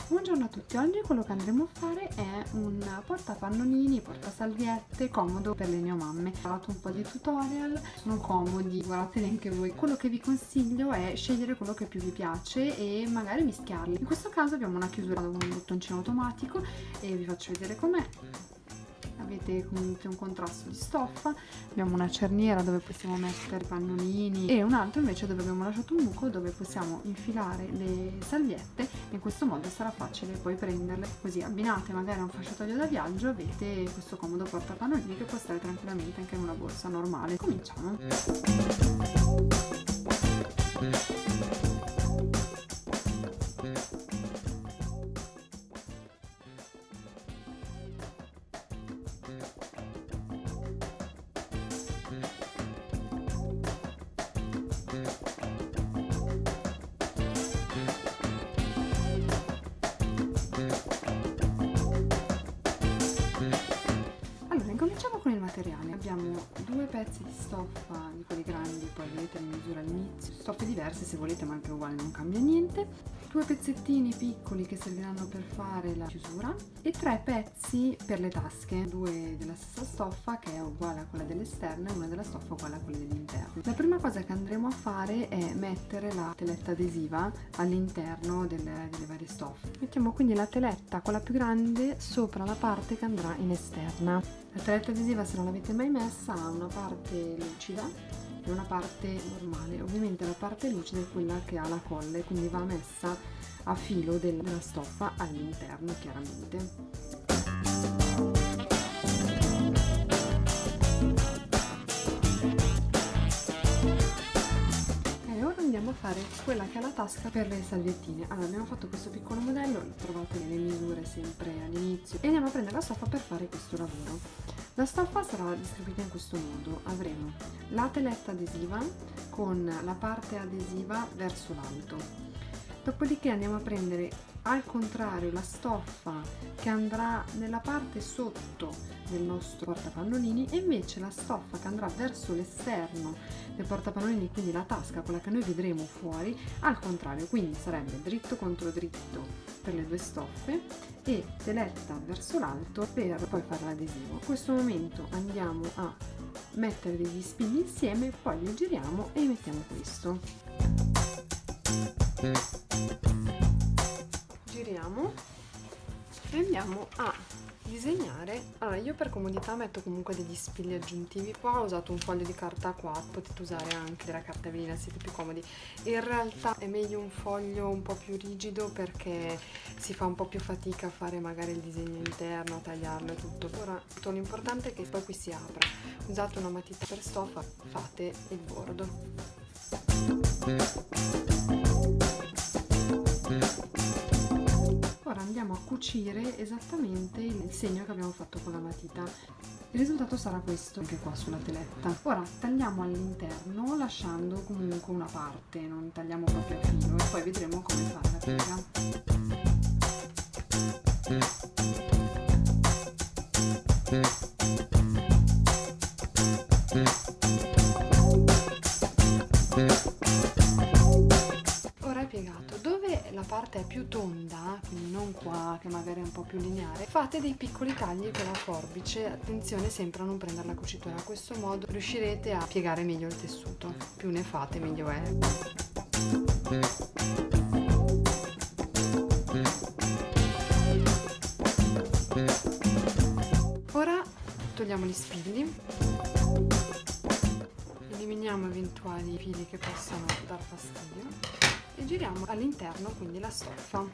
Buongiorno a tutti, oggi quello che andremo a fare è un portapannolini, portasalviette comodo per le neomamme. Ho fatto un po' di tutorial, sono comodi, guardateli anche voi. Quello che vi consiglio è scegliere quello che più vi piace e magari mischiarli. In questo caso abbiamo una chiusura con un bottoncino automatico e vi faccio vedere com'è. Avete comunque un contrasto di stoffa, abbiamo una cerniera dove possiamo mettere i pannolini e un altro invece dove abbiamo lasciato un buco dove possiamo infilare le salviette. In questo modo sarà facile poi prenderle, così abbinate magari a un fasciatoio da viaggio avete questo comodo portapannolini che può stare tranquillamente anche in una borsa normale. Cominciamo! Cominciamo con il materiale. Abbiamo due pezzi di stoffa di quelli grandi, poi vedete le misure all'inizio, stoffe diverse se volete ma anche uguali, non cambia niente, due pezzettini piccoli che serviranno per fare la chiusura e tre pezzi per le tasche, due della stessa stoffa che è uguale a quella dell'esterno e una della stoffa uguale a quella dell'interno. La prima cosa che andremo a fare è mettere la teletta adesiva all'interno delle varie stoffe. Mettiamo quindi la teletta, quella più grande, sopra la parte che andrà in esterna. La teletta adesiva, se non l'avete mai messa, ha una parte lucida e una parte normale. Ovviamente la parte lucida è quella che ha la colle, quindi va messa a filo della stoffa all'interno, chiaramente. Andiamo a fare quella che è la tasca per le salviettine. Allora, abbiamo fatto questo piccolo modello, trovate le misure sempre all'inizio e andiamo a prendere la stoffa per fare questo lavoro. La stoffa sarà distribuita in questo modo: avremo la teletta adesiva con la parte adesiva verso l'alto, dopodiché andiamo a prendere al contrario la stoffa che andrà nella parte sotto del nostro portapannolini e invece la stoffa che andrà verso l'esterno del portapannolini, quindi la tasca, quella che noi vedremo fuori, al contrario, quindi sarebbe dritto contro dritto per le due stoffe e teletta verso l'alto per poi fare l'adesivo. In questo momento andiamo a mettere degli spilli insieme, poi li giriamo e mettiamo questo. Giriamo e andiamo a disegnare. Allora, io per comodità metto comunque degli spilli aggiuntivi. Qua ho usato un foglio di carta A4, potete usare anche della carta velina, siete più comodi. In realtà è meglio un foglio un po' più rigido perché si fa un po' più fatica a fare magari il disegno interno, a tagliarlo e tutto. Ora l'importante è che poi qui si apra. Usate una matita per stoffa, fate il bordo. Ora andiamo a cucire esattamente il segno che abbiamo fatto con la matita. Il risultato sarà questo anche qua sulla teletta. Ora tagliamo all'interno lasciando comunque una parte, non tagliamo proprio a filo e poi vedremo come fare la piega. Ora è piegato. Dove la parte è più tonda, quindi non qua che magari è un po' più lineare, fate dei piccoli tagli con la forbice. Attenzione sempre a non prendere la cucitura, a questo modo riuscirete a piegare meglio il tessuto. Più ne fate meglio è. Ora togliamo gli spilli, eliminiamo eventuali fili che possano dar fastidio e giriamo all'interno quindi la stoffa.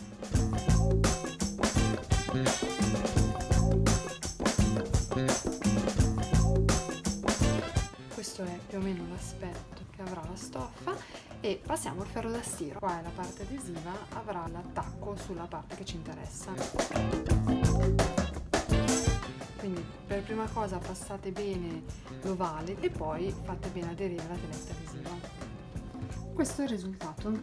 Questo è più o meno l'aspetto che avrà la stoffa e passiamo al ferro da stiro. Qua è la parte adesiva, avrà l'attacco sulla parte che ci interessa. Quindi per prima cosa passate bene l'ovale e poi fate bene aderire la teletta adesiva. questo è il risultato.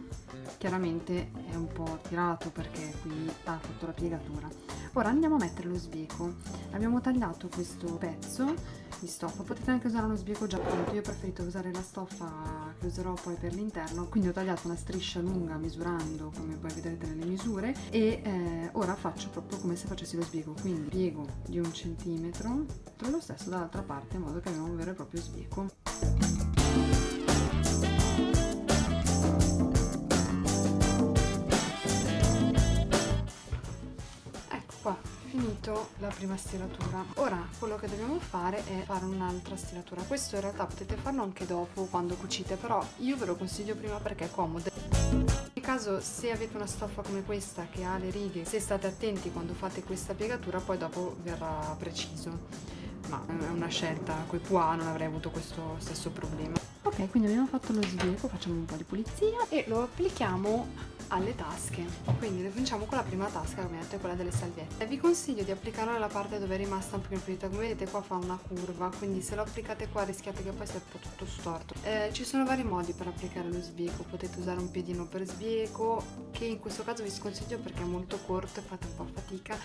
Chiaramente è un po' tirato perché qui ha fatto la piegatura. Ora andiamo a mettere lo sbieco. Abbiamo tagliato questo pezzo di stoffa, potete anche usare uno sbieco già pronto, io ho preferito usare la stoffa che userò poi per l'interno, quindi ho tagliato una striscia lunga misurando come poi vedrete nelle misure e ora faccio proprio come se facessi lo sbieco, quindi piego di 1 centimetro, lo stesso dall'altra parte in modo che abbiamo un vero e proprio sbieco. Finito la prima stiratura. Ora quello che dobbiamo fare è fare un'altra stiratura. Questo in realtà potete farlo anche dopo quando cucite, però io ve lo consiglio prima perché è comodo. In caso se avete una stoffa come questa che ha le righe, se state attenti quando fate questa piegatura poi dopo verrà preciso, ma è una scelta coi pois non avrei avuto questo stesso problema. Ok, quindi abbiamo fatto lo sbieco, facciamo un po' di pulizia e lo applichiamo alle tasche, quindi lo cominciamo con la prima tasca, ovviamente quella delle salviette. Vi consiglio di applicarlo nella parte dove è rimasta un pochino pulita, come vedete qua fa una curva, quindi se lo applicate qua rischiate che poi sia un po' tutto storto. Ci sono vari modi per applicare lo sbieco, potete usare un piedino per sbieco, che in questo caso vi sconsiglio perché è molto corto e fate un po' fatica,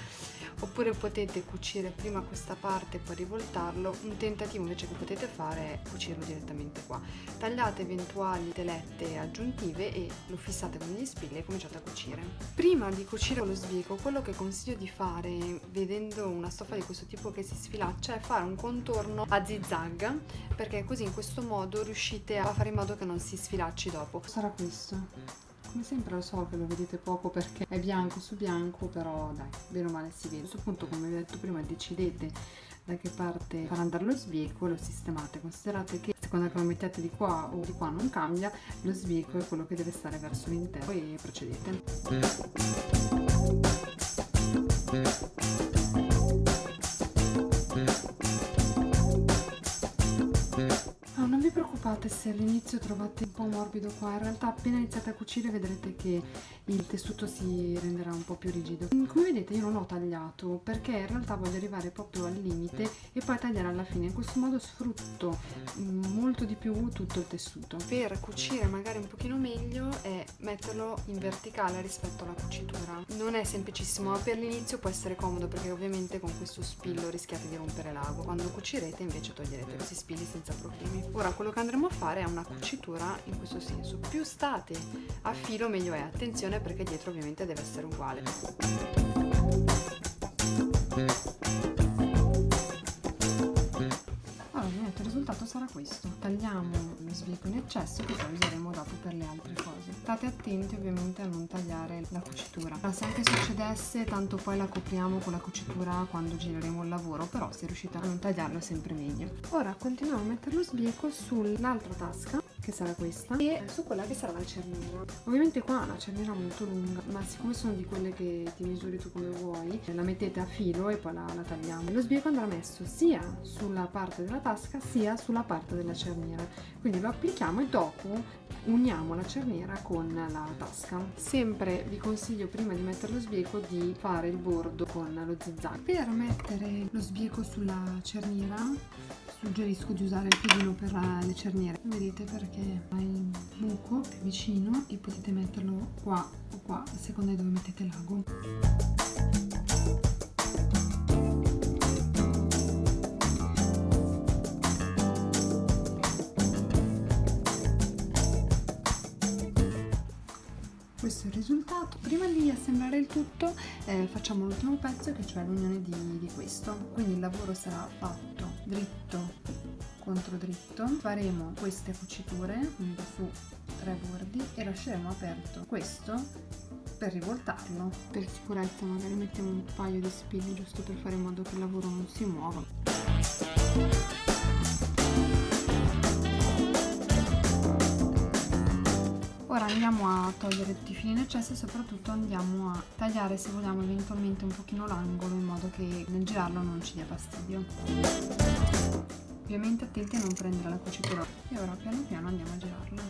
oppure potete cucire prima questa parte e poi rivoltarlo. Un tentativo invece che potete fare è cucirlo direttamente qua. Tagliate eventuali telette aggiuntive e lo fissate con gli spilli e cominciate a cucire. Prima di cucire lo sbieco, quello che consiglio di fare vedendo una stoffa di questo tipo che si sfilaccia è fare un contorno a zigzag, perché così in questo modo riuscite a fare in modo che non si sfilacci dopo. Sarà questo. Come sempre lo so che lo vedete poco perché è bianco su bianco, però dai, bene o male si vede. A questo punto, come vi ho detto prima, decidete da che parte far andare lo sbieco e lo sistemate. Considerate che a seconda che lo mettete di qua o di qua non cambia, lo sbieco è quello che deve stare verso l'interno e procedete. Non vi preoccupate se all'inizio trovate un po' morbido qua, in realtà appena iniziate a cucire vedrete che il tessuto si renderà un po' più rigido. Come vedete io non ho tagliato perché in realtà voglio arrivare proprio al limite e poi tagliare alla fine, in questo modo sfrutto molto di più tutto il tessuto. Per cucire magari un pochino meglio è metterlo in verticale rispetto alla cucitura. Non è semplicissimo, ma per l'inizio può essere comodo perché ovviamente con questo spillo rischiate di rompere l'ago. Quando cucirete invece toglierete questi spilli senza problemi. Ora quello che andremo a fare è una cucitura in questo senso, più state a filo meglio è, attenzione perché dietro ovviamente deve essere uguale. Allora ovviamente il risultato sarà questo, tagliamo lo sbieco in eccesso che poi useremo dopo per le altre cose. State attenti ovviamente a non tagliare la cucitura, se anche succedesse tanto poi la copriamo con la cucitura quando gireremo il lavoro, però se riuscite a non tagliarlo è sempre meglio. Ora continuiamo a mettere lo sbieco sull'altra tasca, che sarà questa, e su quella che sarà la cerniera. Ovviamente qua è una cerniera molto lunga, ma siccome sono di quelle che ti misuri tu come vuoi, la mettete a filo e poi la tagliamo. Lo sbieco andrà messo sia sulla parte della tasca sia sulla parte della cerniera, quindi lo applichiamo e dopo uniamo la cerniera con la tasca. Sempre vi consiglio prima di mettere lo sbieco di fare il bordo con lo zigzag. Per mettere lo sbieco sulla cerniera suggerisco di usare il piedino per le cerniere, vedete, perché ha il buco è vicino e potete metterlo qua o qua a seconda di dove mettete l'ago. Questo è il risultato. Prima di assemblare il tutto facciamo l'ultimo pezzo, che cioè l'unione di questo, quindi il lavoro sarà fatto dritto contro dritto. Faremo queste cuciture, quindi su 3 bordi, e lasceremo aperto questo per rivoltarlo. Per sicurezza magari mettiamo un paio di spilli giusto per fare in modo che il lavoro non si muova. Ora andiamo a togliere tutti i fili in eccesso e soprattutto andiamo a tagliare, se vogliamo, eventualmente un pochino l'angolo in modo che nel girarlo non ci dia fastidio. Ovviamente attenti a non prendere la cucitura. E ora piano piano andiamo a girarlo.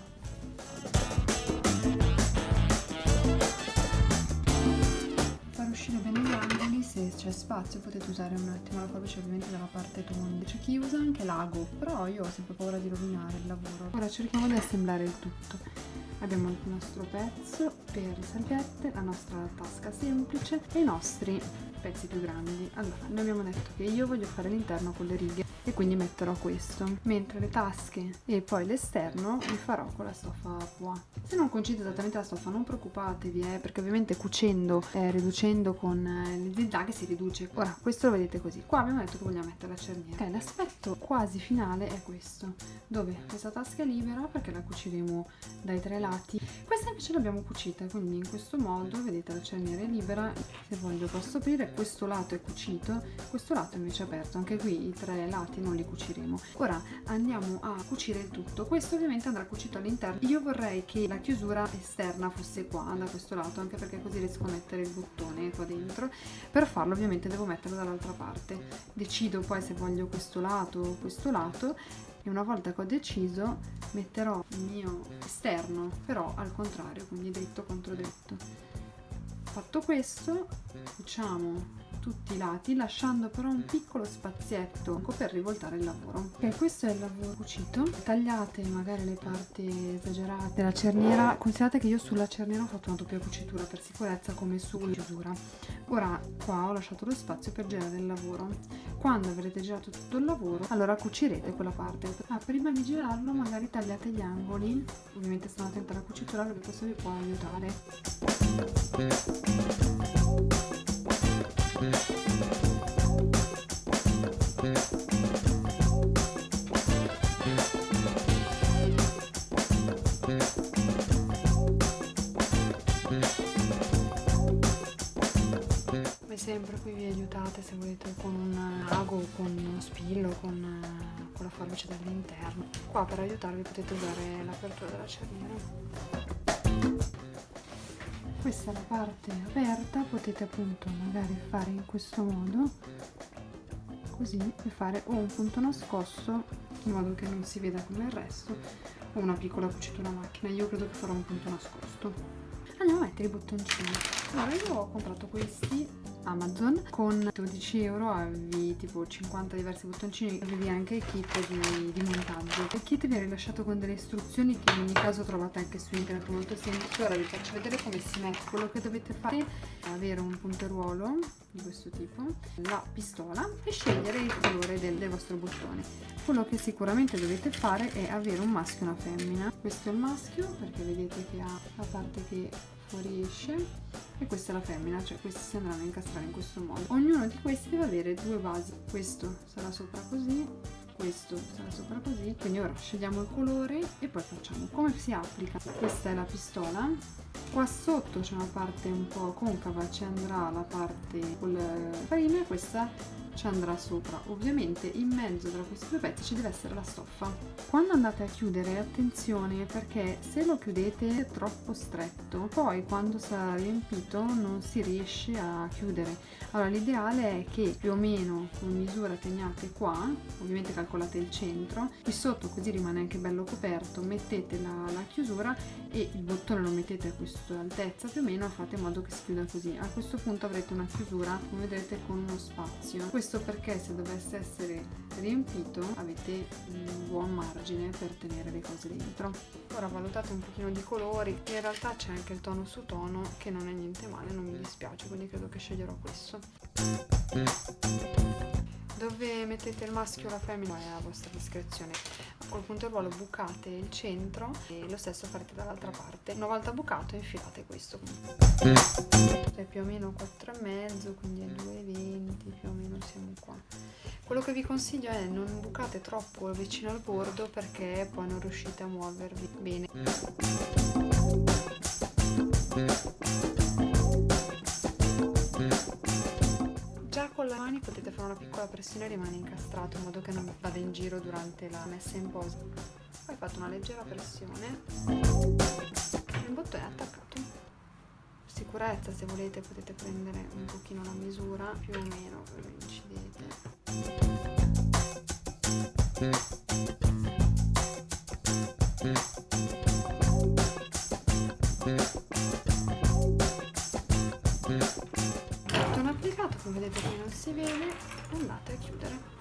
Far uscire bene gli angoli, se c'è spazio potete usare un attimo la forbice ovviamente dalla parte tonda. C'è chi usa anche l'ago, però io ho sempre paura di rovinare il lavoro. Ora cerchiamo di assemblare il tutto. Abbiamo il nostro pezzo per le salviette, la nostra tasca semplice e i nostri pezzi più grandi. Allora, noi abbiamo detto che io voglio fare l'interno con le righe e quindi metterò questo, mentre le tasche e poi l'esterno li farò con la stoffa pois. Se non coincide esattamente la stoffa non preoccupatevi, perché ovviamente cucendo, riducendo con le zigzag si riduce. Ora, questo lo vedete così. Qua abbiamo detto che vogliamo mettere la cerniera. Ok, l'aspetto quasi finale è questo, dove questa tasca è libera perché la cuciremo dai 3 lati. Questa invece l'abbiamo cucita, quindi in questo modo vedete la cerniera è libera. Se voglio posso aprire, questo lato è cucito, questo lato invece è aperto. Anche qui i 3 lati non li cuciremo. Ora andiamo a cucire il tutto. Questo ovviamente andrà cucito all'interno. Io vorrei che la chiusura esterna fosse qua da questo lato, anche perché così riesco a mettere il bottone qua dentro. Per farlo ovviamente devo metterlo dall'altra parte. Decido poi se voglio questo lato o questo lato, e una volta che ho deciso metterò il mio esterno però al contrario, quindi dritto contro dritto. Fatto questo, cuciamo tutti i lati, lasciando però un piccolo spazietto per rivoltare il lavoro. Ok, questo è il lavoro cucito. Tagliate magari le parti esagerate della cerniera. Considerate che io sulla cerniera ho fatto una doppia cucitura per sicurezza come sulla chiusura. Ora qua ho lasciato lo spazio per girare il lavoro. Quando avrete girato tutto il lavoro, allora cucirete quella parte. Prima di girarlo magari tagliate gli angoli, ovviamente state attenti alla cucitura perché questo vi può aiutare. Come sempre qui vi aiutate se volete con un ago, con uno spillo, con la forbice dall'interno. Qua per aiutarvi potete usare l'apertura della cerniera. Questa è la parte aperta, potete appunto magari fare in questo modo, così, e fare o un punto nascosto in modo che non si veda come il resto, o una piccola cucitura a macchina. Io credo che farò un punto nascosto. Andiamo a mettere i bottoncini. Allora, io ho comprato questi Amazon con 12 euro, avevi tipo 50 diversi bottoncini, avevi anche il kit di montaggio. Il kit vi è rilasciato con delle istruzioni che in ogni caso trovate anche su internet, molto semplice. Ora vi faccio vedere come si mette. Quello che dovete fare è avere un punteruolo di questo tipo, la pistola e scegliere il colore del vostro bottone. Quello che sicuramente dovete fare è avere un maschio e una femmina. Questo è il maschio perché vedete che ha la parte che fuoriesce e questa è la femmina, cioè questi si andranno a incastrare in questo modo. Ognuno di questi deve avere 2 basi, questo sarà sopra così, questo sarà sopra così. Quindi ora scegliamo il colore e poi facciamo come si applica. Questa è la pistola, qua sotto c'è una parte un po' concava, ci andrà la parte con la farina e questa ci andrà sopra. Ovviamente in mezzo tra questi 2 pezzi ci deve essere la stoffa. Quando andate a chiudere attenzione, perché se lo chiudete è troppo stretto poi quando sarà riempito non si riesce a chiudere. Allora l'ideale è che più o meno con misura teniate qua, ovviamente calcolate il centro, qui sotto così rimane anche bello coperto, mettete la chiusura e il bottone lo mettete a questa altezza più o meno, fate in modo che si chiuda così. A questo punto avrete una chiusura come vedete con uno spazio. Questo perché se dovesse essere riempito avete un buon margine per tenere le cose dentro. Ora valutate un pochino di colori, in realtà c'è anche il tono su tono che non è niente male, non mi dispiace, quindi credo che sceglierò questo. Dove mettete il maschio o la femmina è a vostra discrezione. Col punteruolo bucate il centro e lo stesso farete dall'altra parte. Una volta bucato infilate questo. È più o meno 4,5, quindi è 2,20, più o meno siamo qua. Quello che vi consiglio è non bucate troppo vicino al bordo perché poi non riuscite a muovervi bene. Già con le mani potete fare una piccola pressione e rimane incastrato in modo che non vada in giro durante la messa in posa. Poi fate una leggera pressione e il bottone è attaccato. Per sicurezza, se volete, potete prendere un pochino la misura, più o meno, come incidete. Bottone applicato, come vedete qui non si vede, andate a chiudere.